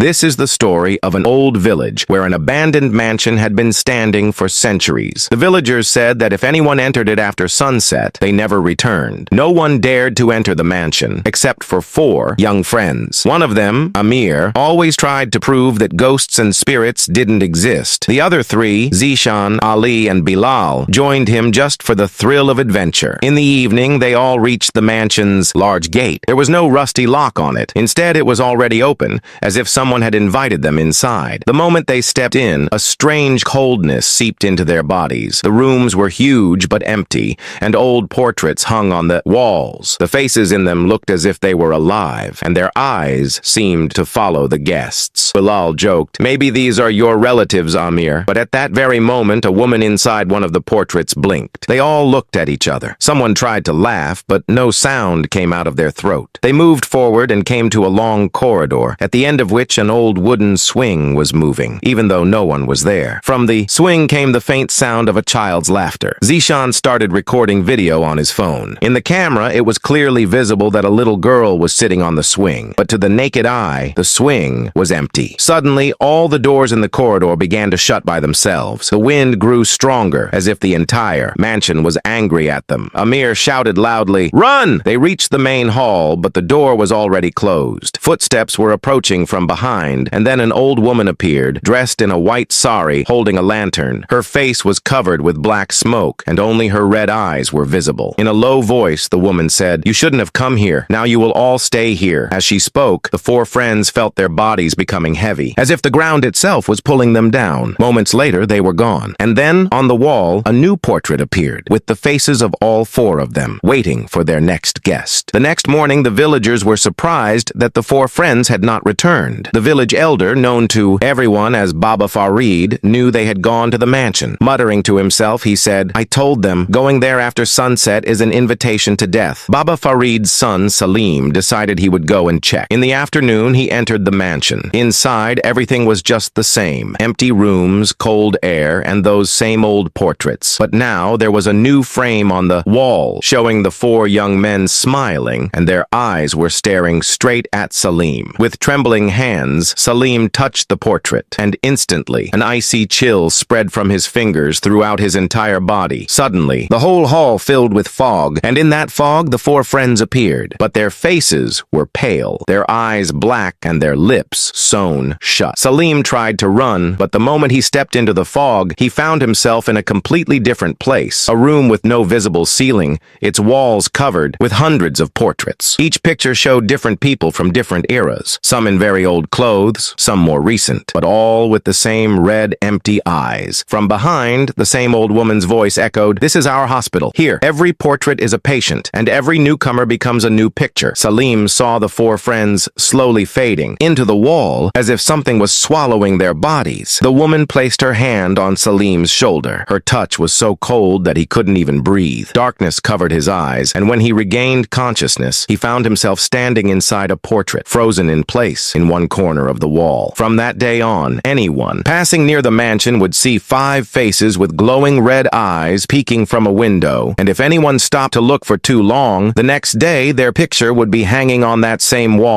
This is the story of an old village where an abandoned mansion had been standing for centuries. The villagers said that if anyone entered it after sunset, they never returned. No one dared to enter the mansion, except for 4 young friends. One of them, Amir, always tried to prove that ghosts and spirits didn't exist. The other 3, Zishan, Ali, and Bilal, joined him just for the thrill of adventure. In the evening, they all reached the mansion's large gate. There was no rusty lock on it. Instead, it was already open, as if someone had invited them inside. The moment they stepped in, a strange coldness seeped into their bodies. The rooms were huge but empty, and old portraits hung on the walls. The faces in them looked as if they were alive, and their eyes seemed to follow the guests. Bilal joked, "Maybe these are your relatives, Amir." But at that very moment, a woman inside one of the portraits blinked. They all looked at each other. Someone tried to laugh, but no sound came out of their throat. They moved forward and came to a long corridor, at the end of which an old wooden swing was moving, even though no one was there. From the swing came the faint sound of a child's laughter. Zishan started recording video on his phone. In the camera, it was clearly visible that a little girl was sitting on the swing, but to the naked eye, the swing was empty. Suddenly, all the doors in the corridor began to shut by themselves. The wind grew stronger, as if the entire mansion was angry at them. Amir shouted loudly, "Run!" They reached the main hall, but the door was already closed. Footsteps were approaching from behind, and then an old woman appeared, dressed in a white sari, holding a lantern. Her face was covered with black smoke, and only her red eyes were visible. In a low voice, the woman said, "You shouldn't have come here. Now you will all stay here." As she spoke, the 4 friends felt their bodies becoming heavy, as if the ground itself was pulling them down. Moments later, they were gone. And then, on the wall, a new portrait appeared, with the faces of all 4 of them, waiting for their next guest. The next morning, the villagers were surprised that the 4 friends had not returned. The village elder, known to everyone as Baba Farid, knew they had gone to the mansion. Muttering to himself, he said, "I told them, going there after sunset is an invitation to death." Baba Farid's son, Salem, decided he would go and check. In the afternoon, he entered the mansion. Inside, everything was just the same. Empty rooms, cold air, and those same old portraits. But now, there was a new frame on the wall, showing the 4 young men smiling, and their eyes were staring straight at Salem. With trembling hands, Salem touched the portrait, and instantly, an icy chill spread from his fingers throughout his entire body. Suddenly, the whole hall filled with fog, and in that fog, the 4 friends appeared. But their faces were pale, their eyes black, and their lips sewn shut. Salem tried to run, but the moment he stepped into the fog, he found himself in a completely different place. A room with no visible ceiling, its walls covered with hundreds of portraits. Each picture showed different people from different eras, some in very old clothes, some more recent, but all with the same red, empty eyes. From behind, the same old woman's voice echoed, "This is our hospital. Here, every portrait is a patient, and every newcomer becomes a new picture." Salem saw the 4 friends slowly fading into the wall, as if something was swallowing their bodies. The woman placed her hand on Salim's shoulder. Her touch was so cold that he couldn't even breathe. Darkness covered his eyes, and when he regained consciousness, he found himself standing inside a portrait, frozen in place in one corner of the wall. From that day on, anyone passing near the mansion would see 5 faces with glowing red eyes peeking from a window, and if anyone stopped to look for too long, the next day their picture would be hanging on that same wall.